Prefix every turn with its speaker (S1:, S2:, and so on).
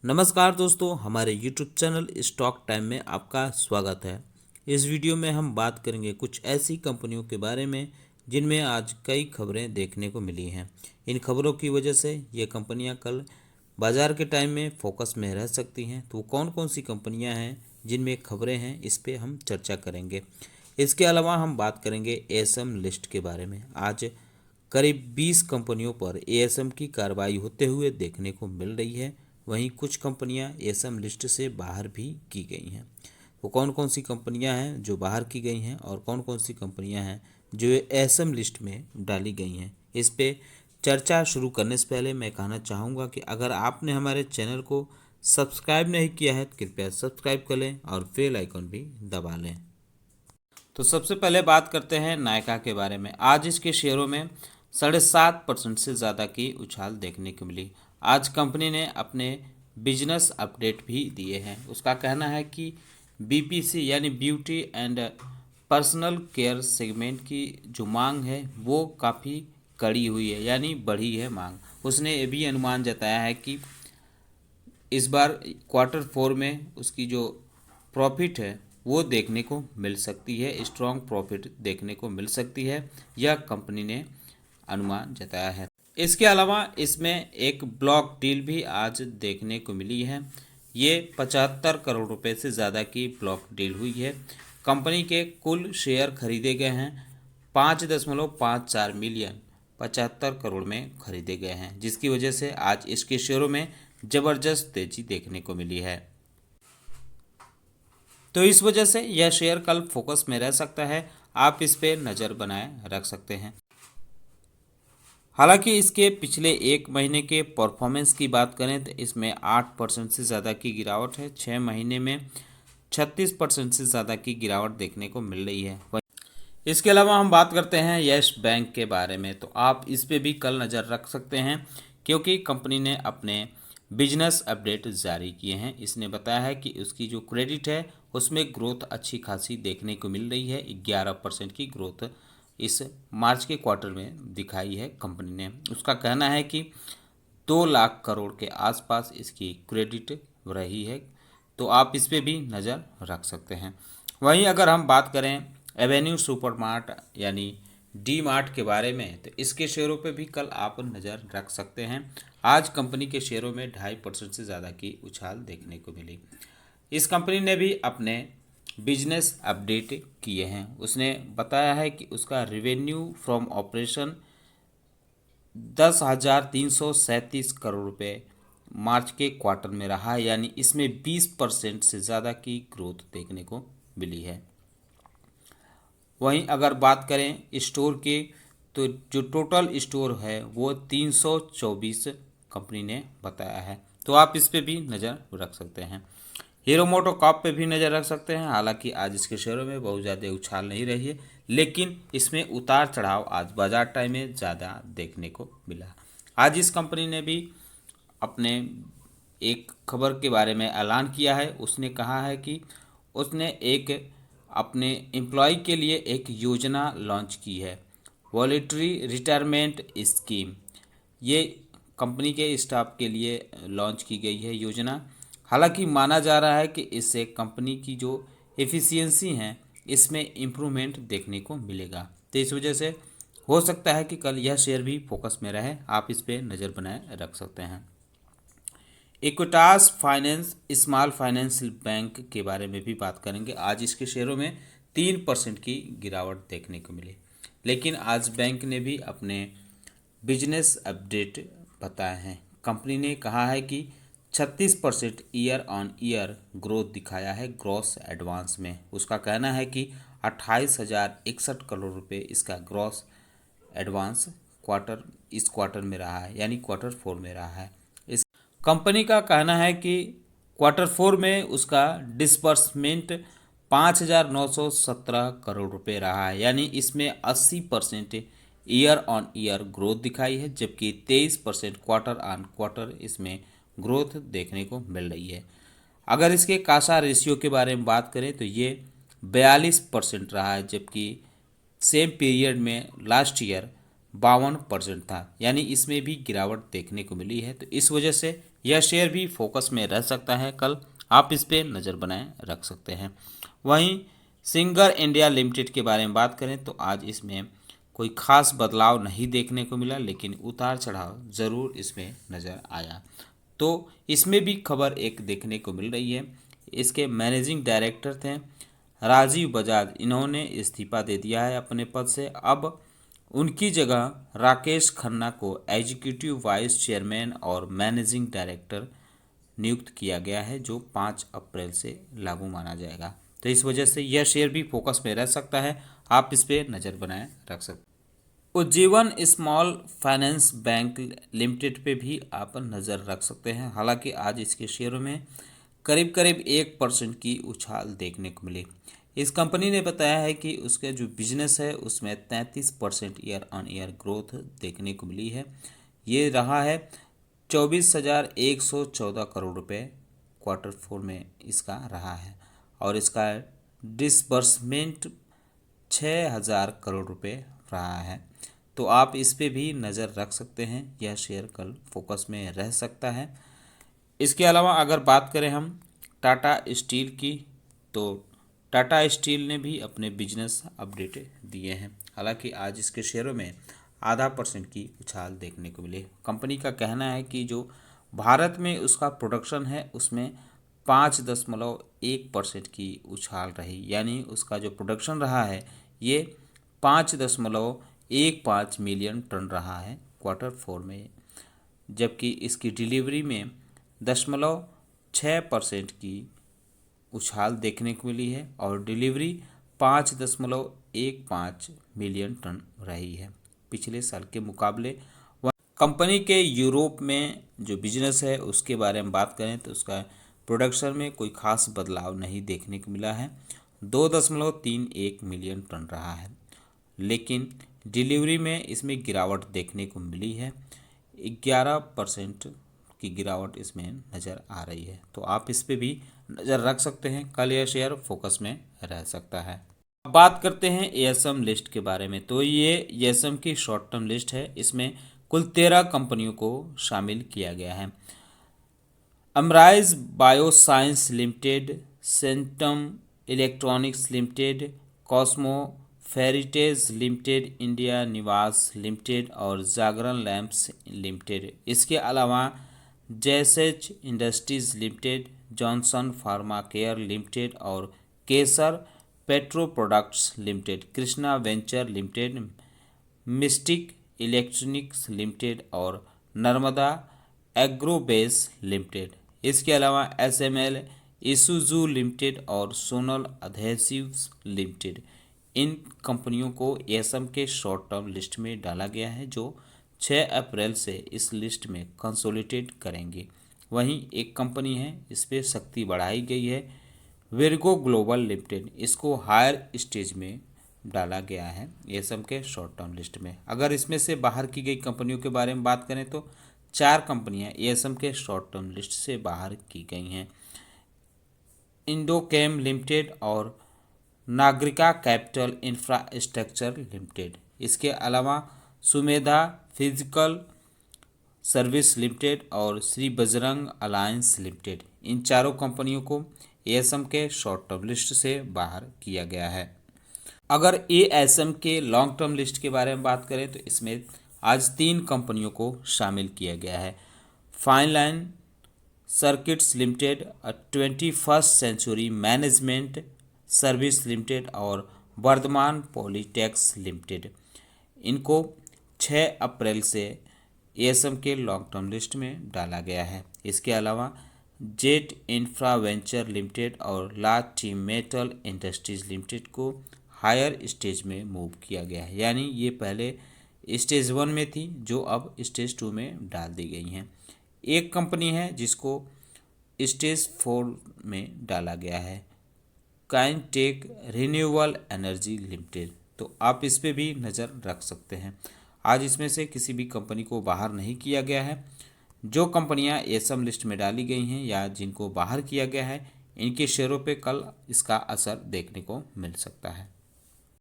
S1: नमस्कार दोस्तों, हमारे YouTube चैनल स्टॉक टाइम में आपका स्वागत है। इस वीडियो में हम बात करेंगे कुछ ऐसी कंपनियों के बारे में जिनमें आज कई खबरें देखने को मिली हैं। इन खबरों की वजह से ये कंपनियां कल बाजार के टाइम में फोकस में रह सकती हैं। तो कौन कौन सी कंपनियां हैं जिनमें खबरें हैं, इस पे हम चर्चा करेंगे। इसके अलावा हम बात करेंगे एएसएम लिस्ट के बारे में। आज करीब 20 कंपनियों पर एएसएम की कार्रवाई होते हुए देखने को मिल रही है। वहीं कुछ कंपनियां एएसएम लिस्ट से बाहर भी की गई हैं। वो कौन कौन सी कंपनियां हैं जो बाहर की गई हैं और कौन कौन सी कंपनियां हैं जो एएसएम लिस्ट में डाली गई हैं, इस पे चर्चा शुरू करने से पहले मैं कहना चाहूँगा कि अगर आपने हमारे चैनल को सब्सक्राइब नहीं किया है तो कृपया सब्सक्राइब कर लें और बेल आइकन भी दबा लें। तो सबसे पहले बात करते हैं नायका के बारे में। आज इसके शेयरों में 7.5% से ज़्यादा की उछाल देखने को मिली। आज कंपनी ने अपने बिजनेस अपडेट भी दिए हैं। उसका कहना है कि बीपीसी यानी beauty and personal care segment की जो मांग है वो काफ़ी कड़ी हुई है, यानी बढ़ी है मांग। उसने ये भी अनुमान जताया है कि इस बार क्वार्टर 4 में उसकी जो प्रॉफिट है वो देखने को मिल सकती है, स्ट्रॉन्ग प्रॉफिट देखने को मिल सकती है, यह कंपनी ने अनुमान जताया है। इसके अलावा इसमें एक ब्लॉक डील भी आज देखने को मिली है। ये 75 करोड़ रुपए से ज़्यादा की ब्लॉक डील हुई है। कंपनी के कुल शेयर खरीदे गए हैं 5.54 मिलियन 75 करोड़ में खरीदे गए हैं, जिसकी वजह से आज इसके शेयरों में ज़बरदस्त तेजी देखने को मिली है। तो इस वजह से यह शेयर कल फोकस में रह सकता है, आप इस पे नज़र बनाए रख सकते हैं। हालांकि इसके पिछले एक महीने के परफॉर्मेंस की बात करें तो इसमें 8% से ज़्यादा की गिरावट है। 6 महीने में 36% से ज़्यादा की गिरावट देखने को मिल रही है। इसके अलावा हम बात करते हैं यस बैंक के बारे में। तो आप इस पे भी कल नज़र रख सकते हैं, क्योंकि कंपनी ने अपने बिजनेस अपडेट जारी किए हैं। इसने बताया है कि उसकी जो क्रेडिट है उसमें ग्रोथ अच्छी खासी देखने को मिल रही है। 11% की ग्रोथ इस मार्च के क्वार्टर में दिखाई है कंपनी ने। उसका कहना है कि 2 लाख करोड़ के आसपास इसकी क्रेडिट रही है। तो आप इस पे भी नज़र रख सकते हैं। वहीं अगर हम बात करें एवेन्यू सुपरमार्ट यानी डी मार्ट के बारे में, तो इसके शेयरों पे भी कल आप नज़र रख सकते हैं। आज कंपनी के शेयरों में 2.5% से ज़्यादा की उछाल देखने को मिली। इस कंपनी ने भी अपने बिजनेस अपडेट किए हैं। उसने बताया है कि उसका रेवेन्यू फ्रॉम ऑपरेशन 10,337 करोड़ रुपए मार्च के क्वार्टर में रहा है, यानी इसमें 20% से ज़्यादा की ग्रोथ देखने को मिली है। वहीं अगर बात करें स्टोर की, तो जो टोटल स्टोर है वो 324 कंपनी ने बताया है। तो आप इस पे भी नज़र रख सकते हैं। हीरो मोटो कॉर्प पे भी नज़र रख सकते हैं। हालांकि आज इसके शेयरों में बहुत ज़्यादा उछाल नहीं रही है, लेकिन इसमें उतार चढ़ाव आज बाजार टाइम में ज़्यादा देखने को मिला। आज इस कंपनी ने भी अपने एक खबर के बारे में ऐलान किया है। उसने कहा है कि उसने एक अपने एम्प्लॉय के लिए एक योजना लॉन्च की है, वॉलेटरी रिटायरमेंट स्कीम। ये कंपनी के स्टाफ के लिए लॉन्च की गई है योजना। हालांकि माना जा रहा है कि इससे कंपनी की जो एफिशिएंसी है इसमें इम्प्रूवमेंट देखने को मिलेगा। तो इस वजह से हो सकता है कि कल यह शेयर भी फोकस में रहे, आप इस पर नज़र बनाए रख सकते हैं। Equitas finance small finance bank के बारे में भी बात करेंगे। आज इसके शेयरों में 3% की गिरावट देखने को मिली, लेकिन आज बैंक ने भी अपने बिजनेस अपडेट बताए हैं। कंपनी ने कहा है कि 36% ईयर ऑन ईयर ग्रोथ दिखाया है ग्रॉस एडवांस में। उसका कहना है कि 28,061 करोड़ रुपए इसका ग्रॉस एडवांस इस क्वार्टर में रहा है, यानी क्वार्टर 4 में रहा है। इस कंपनी का कहना है कि क्वार्टर 4 में उसका डिसबर्समेंट 5,917 करोड़ रुपए रहा है, यानी इसमें 80% ईयर ऑन ईयर ग्रोथ दिखाई है, जबकि 23% क्वार्टर ऑन क्वार्टर इसमें ग्रोथ देखने को मिल रही है। अगर इसके कासा रेशियो के बारे में बात करें तो ये 42% रहा है, जबकि सेम पीरियड में लास्ट ईयर 52% था, यानी इसमें भी गिरावट देखने को मिली है। तो इस वजह से यह शेयर भी फोकस में रह सकता है कल, आप इस पर नज़र बनाए रख सकते हैं। वहीं सिंगर इंडिया लिमिटेड के बारे में बात करें तो आज इसमें कोई खास बदलाव नहीं देखने को मिला, लेकिन उतार चढ़ाव ज़रूर इसमें नज़र आया। तो इसमें भी खबर एक देखने को मिल रही है। इसके मैनेजिंग डायरेक्टर थे राजीव बजाज, इन्होंने इस्तीफा दे दिया है अपने पद से। अब उनकी जगह राकेश खन्ना को एग्जीक्यूटिव वाइस चेयरमैन और मैनेजिंग डायरेक्टर नियुक्त किया गया है, जो 5 अप्रैल से लागू माना जाएगा। तो इस वजह से यह शेयर भी फोकस में रह सकता है, आप इस पर नज़र बनाए रख सकते हैं। Ujjivan small finance bank limited पे भी आप नज़र रख सकते हैं। हालांकि आज इसके शेयरों में करीब करीब 1% की उछाल देखने को मिली। इस कंपनी ने बताया है कि उसके जो बिजनेस है उसमें 33% ईयर ऑन ईयर ग्रोथ देखने को मिली है। ये रहा है 24,114 करोड़ रुपए Q4 में इसका रहा है, और इसका डिसबर्समेंट 6,000 करोड़ रुपए रहा है। तो आप इस पे भी नज़र रख सकते हैं, यह शेयर कल फोकस में रह सकता है। इसके अलावा अगर बात करें हम टाटा स्टील की, तो टाटा स्टील ने भी अपने बिजनेस अपडेट दिए हैं। हालांकि आज इसके शेयरों में 0.5% की उछाल देखने को मिली। कंपनी का कहना है कि जो भारत में उसका प्रोडक्शन है उसमें 5.1% की उछाल रही, यानी उसका जो प्रोडक्शन रहा है ये 5.15 मिलियन टन रहा है Q4 में, जबकि इसकी डिलीवरी में 0.6% की उछाल देखने को मिली है, और डिलीवरी 5.15 मिलियन टन रही है पिछले साल के मुकाबले। कंपनी के यूरोप में जो बिजनेस है उसके बारे में बात करें तो उसका प्रोडक्शन में कोई खास बदलाव नहीं देखने को मिला है, 2.31 मिलियन टन रहा है, लेकिन डिलीवरी में इसमें गिरावट देखने को मिली है, 11% की गिरावट इसमें नज़र आ रही है। तो आप इस पे भी नज़र रख सकते हैं, कल यह शेयर फोकस में रह सकता है। अब बात करते हैं एएसएम लिस्ट के बारे में। तो ये एएसएम की शॉर्ट टर्म लिस्ट है, इसमें कुल 13 कंपनियों को शामिल किया गया है। अमराइज bioscience limited, Centum electronics limited, Cosmo Ferrites limited, India Nivas limited और जागरण लैंप्स लिमिटेड। इसके अलावा जैसेज industries limited, Johnson pharma care limited और Kesar petro products limited, Krishna venture limited, mystic electronics limited और नर्मदा एग्रोबेस लिमिटेड। इसके अलावा एसएमएल इसुजू लिमिटेड और Sonal अधेसिव्स limited. इन कंपनियों को एएसएम के शॉर्ट टर्म लिस्ट में डाला गया है, जो 6 अप्रैल से इस लिस्ट में कंसोलिडेट करेंगे। वहीं एक कंपनी है, इस पर सख्ती बढ़ाई गई है, विर्गो ग्लोबल लिमिटेड, इसको हायर स्टेज में डाला गया है एएसएम के शॉर्ट टर्म लिस्ट में। अगर इसमें से बाहर की गई कंपनियों के बारे में बात करें तो 4 कंपनियां एएसएम के शॉर्ट टर्म लिस्ट से बाहर की गई हैं, इंडोकेम लिमिटेड और नागरिका कैपिटल इंफ्रास्ट्रक्चर लिमिटेड। इसके अलावा सुमेधा फिजिकल सर्विस लिमिटेड और श्री बजरंग अलायंस लिमिटेड, इन चारों कंपनियों को एएसएम के शॉर्ट टर्म लिस्ट से बाहर किया गया है। अगर एएसएम के लॉन्ग टर्म लिस्ट के बारे में बात करें तो इसमें आज 3 कंपनियों को शामिल किया गया है, Fineline circuits limited, 21st century management service limited और वर्धमान पॉलीटेक्स लिमिटेड। इनको 6 अप्रैल से एएसएम के लॉन्ग टर्म लिस्ट में डाला गया है। इसके अलावा जेट इंफ्रा वेंचर लिमिटेड और लाटी मेटल इंडस्ट्रीज लिमिटेड को हायर स्टेज में मूव किया गया है, यानी ये पहले स्टेज 1 में थी जो अब स्टेज 2 में डाल दी गई हैं। एक कंपनी है जिसको स्टेज 4 में डाला गया है, काइनटेक रिन्यूएबल एनर्जी लिमिटेड। तो आप इस पे भी नज़र रख सकते हैं। आज इसमें से किसी भी कंपनी को बाहर नहीं किया गया है। जो कंपनियां एएसएम लिस्ट में डाली गई हैं या जिनको बाहर किया गया है, इनके शेयरों पे कल इसका असर देखने को मिल सकता है।